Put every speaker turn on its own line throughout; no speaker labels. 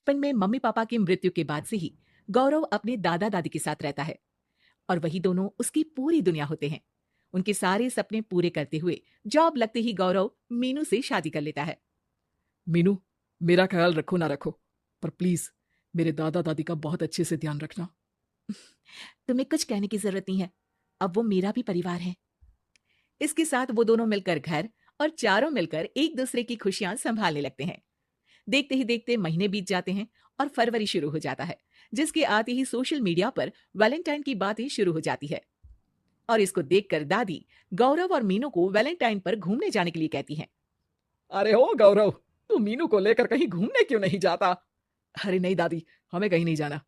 बचपन में mummy papa की मृत्यु के बाद से ही गौरव अपने दादा दादी के साथ रहता है और वही दोनों उसकी पूरी दुनिया होते हैं। उनके सारे सपने पूरे करते हुए जॉब लगते ही गौरव मीनू से शादी कर लेता है।
मीनू, मेरा ख्याल रखो ना रखो, पर प्लीज मेरे दादा दादी का बहुत अच्छे से ध्यान रखना।
तुम्हें कुछ कहने की जरूरत नहीं है, अब वो मेरा भी परिवार है। इसके साथ वो दोनों मिलकर घर और चारों मिलकर एक दूसरे की खुशियां संभालने लगते हैं। देखते ही देखते महीने बीत जाते हैं और फरवरी शुरू हो जाता है, जिसके आते ही सोशल मीडिया पर वैलेंटाइन की बातें शुरू हो जाती है। और इसको देखकर दादी गौरव और मीनू को वैलेंटाइन पर घूमने जाने के लिए कहती हैं।
अरे हो गौरव, तू मीनू को लेकर कहीं घूमने क्यों नहीं जाता? अरे नहीं दादी, हमें कहीं नहीं जाना।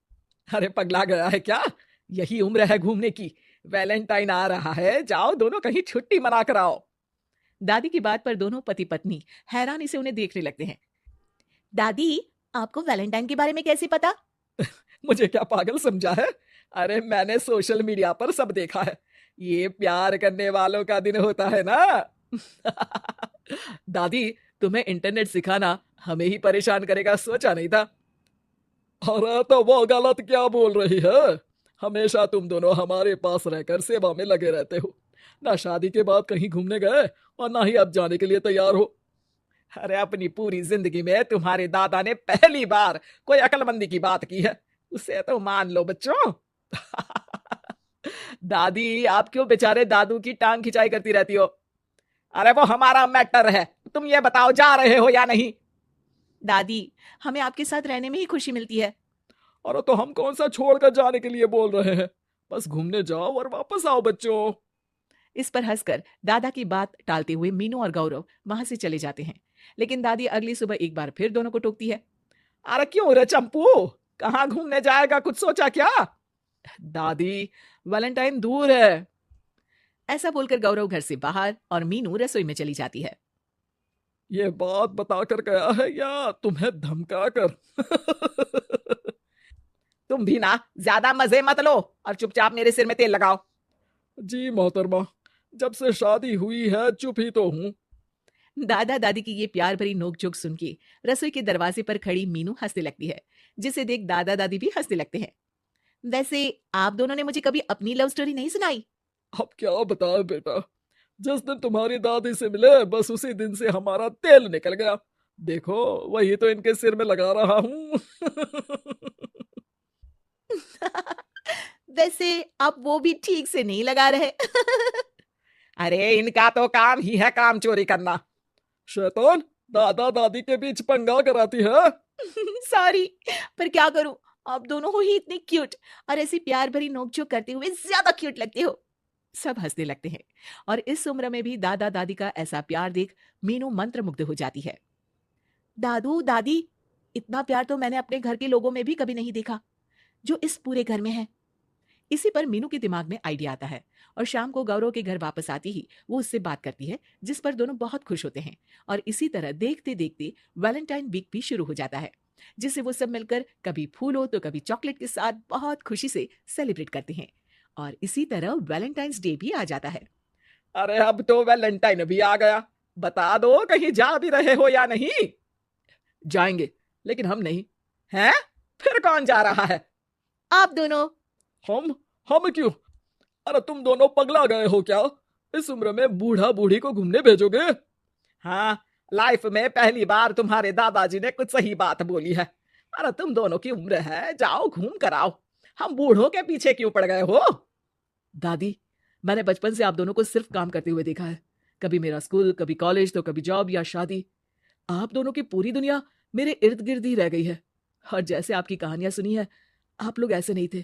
अरे पगला गया है क्या? यही उम्र है घूमने की। वैलेंटाइन आ रहा है, जाओ दोनों कहीं छुट्टी मना कर आओ।
दादी की बात पर दोनों पति पत्नी हैरानी से उन्हें देखने लगते हैं। दादी, आपको वैलेंटाइन के बारे में कैसे पता?
मुझे क्या पागल समझा है? अरे मैंने सोशल मीडिया पर सब देखा है। ये प्यार करने वालों का दिन होता है ना। दादी, तुम्हें इंटरनेट सिखाना हमें ही परेशान करेगा सोचा नहीं था। अरे तो वो गलत क्या बोल रही है? हमेशा तुम दोनों हमारे पास रहकर सेवा में लगे रहते हो। ना शादी के बाद कहीं घूमने गए और ना ही अब जाने के लिए तैयार हो। अरे अपनी पूरी जिंदगी में तुम्हारे दादा ने पहली बार कोई अक्लमंदी की बात की है, उसे तो मान लो बच्चों। दादी, आप क्यों बेचारे दादू की टांग खिंचाई करती रहती हो? अरे वो हमारा मैटर है, तुम ये बताओ जा रहे हो या नहीं?
दादी, हमें आपके साथ रहने में ही खुशी मिलती है।
अरे तो हम कौन सा छोड़कर जाने के लिए बोल रहे हैं? बस घूमने जाओ और वापस आओ बच्चों।
इस पर हंसकर दादा की बात टालते हुए मीनू और गौरव वहां से चले जाते हैं। लेकिन दादी अगली सुबह एक बार फिर दोनों को टोकती है।
अरे क्यों रे चंपू, कहाँ घूमने जाएगा, कुछ सोचा क्या? दादी, वैलेंटाइन दूर है।
ऐसा बोलकर गौरव घर से बाहर और मीनू रसोई में चली जाती है।
ये बात बताकर गया है या तुम्हें धमका कर?
तुम भी ना ज्यादा मजे मत लो और चुपचाप मेरे सिर में तेल लगाओ।
जी मोहतरमा, जब से शादी हुई है चुप ही तो हूँ।
दादा दादी की ये प्यार भरी नोकझोंक सुन के रसोई के दरवाजे पर खड़ी मीनू हंसने लगती है, जिसे देख दादा दादी भी हंसने लगते हैं। वैसे आप दोनों ने मुझे कभी अपनी लव स्टोरी नहीं सुनाई।
अब क्या बताएं बेटा, जिस दिन तुम्हारी दादी से मिले बस उसी दिन से हमारा तेल निकल गया। देखो, वही तो इनके सिर में लगा रहा हूँ।
वैसे आप वो भी ठीक से नहीं लगा रहे।
अरे इनका तो काम ही है काम चोरी करना। शैतान, दादा दादी के बीच पंगा कराती है।
सॉरी, पर क्या करूं, आप दोनों हो ही इतने क्यूट और ऐसी प्यार भरी नोकझोंक करते हुए ज्यादा क्यूट लगते हो। सब हंसने लगते हैं और इस उम्र में भी दादा दादी का ऐसा प्यार देख मीनू मंत्रमुग्ध हो जाती है। दादू दादी, इतना प्यार तो मैंने अपने घर के लोगों में भी कभी नहीं देखा जो इस पूरे घर में है। इसी पर मीनू के दिमाग में आइडिया आता है और शाम को गौरव के घर वापस आती ही वो उससे बात करती है, जिस पर दोनों बहुत खुश होते हैं। और इसी तरह देखते देखते वैलेंटाइन वीक भी शुरू हो जाता है, जिसे वो सब मिलकर कभी फूलों तो कभी चॉकलेट के साथ बहुत खुशी से सेलिब्रेट करते हैं। और इसी तरह वैलेंटाइंस डे भी आ जाता है।
अरे अब तो वैलेंटाइन भी आ गया, बता दो कहीं जा भी रहे हो या नहीं? जाएंगे, लेकिन हम नहीं। हैं? फिर कौन जा रहा है?
आप दोनों।
हम क्यों? अरे तुम दोनों पगला गए हो क्या? इस उम्र में बूढ़ा बूढ़ी को घूमने भेजोगे? हाँ, लाइफ में पहली बार तुम्हारे दादाजी ने कुछ सही बात बोली है। अरे तुम दोनों की उम्र है, जाओ घूम कर आओ। हम बूढ़ों के पीछे क्यों पड़ गए हो? दादी, मैंने बचपन से आप दोनों को सिर्फ काम करते हुए देखा है। कभी मेरा स्कूल, कभी कॉलेज, तो कभी जॉब या शादी। आप दोनों की पूरी दुनिया मेरे इर्द गिर्द ही रह गई है। और जैसे आपकी कहानियां सुनी है, आप लोग ऐसे नहीं थे।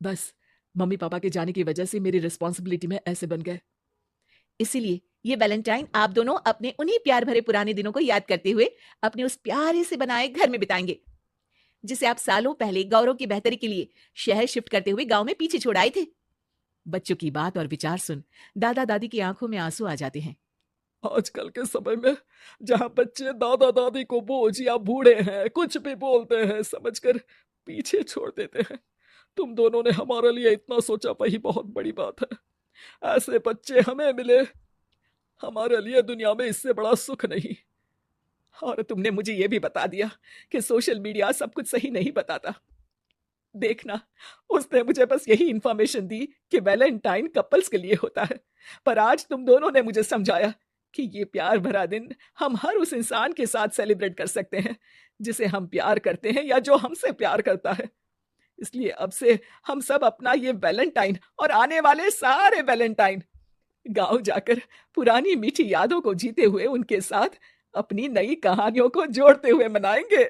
बस मम्मी पापा के जाने की वजह से मेरी रिस्पॉन्सिबिलिटी में ऐसे बन गए। इसीलिए ये वैलेंटाइन आप दोनों अपने उन्हीं प्यार भरे पुराने दिनों को याद करते हुए अपने उस प्यारे से बनाए घर में बिताएंगे, जिसे आप सालों पहले गौरव की बेहतरी के लिए शहर शिफ्ट करते हुए गांव में पीछे छोड़ आए थे। बच्चों की बात और विचार सुन दादा दादी की आंखों में आंसू आ जाते हैं। आजकल के समय में जहां बच्चे दादा दादी को बोझ या बूढ़े हैं कुछ भी बोलते हैं समझकर पीछे छोड़ देते हैं, तुम दोनों ने हमारे लिए इतना सोचा, वही बहुत बड़ी बात है। ऐसे बच्चे हमें मिले, हमारे लिए दुनिया में इससे बड़ा सुख नहीं। और तुमने मुझे ये भी बता दिया कि सोशल मीडिया सब कुछ सही नहीं बताता। देखना, उसने मुझे बस यही इंफॉर्मेशन दी कि वैलेंटाइन कपल्स के लिए होता है, पर आज तुम दोनों ने मुझे समझाया कि ये प्यार भरा दिन हम हर उस इंसान के साथ सेलिब्रेट कर सकते हैं जिसे हम प्यार करते हैं या जो हमसे प्यार करता है। इसलिए अब से हम सब अपना ये वैलेंटाइन और आने वाले सारे वैलेंटाइन गांव जाकर पुरानी मीठी यादों को जीते हुए उनके साथ अपनी नई कहानियों को जोड़ते हुए मनाएंगे।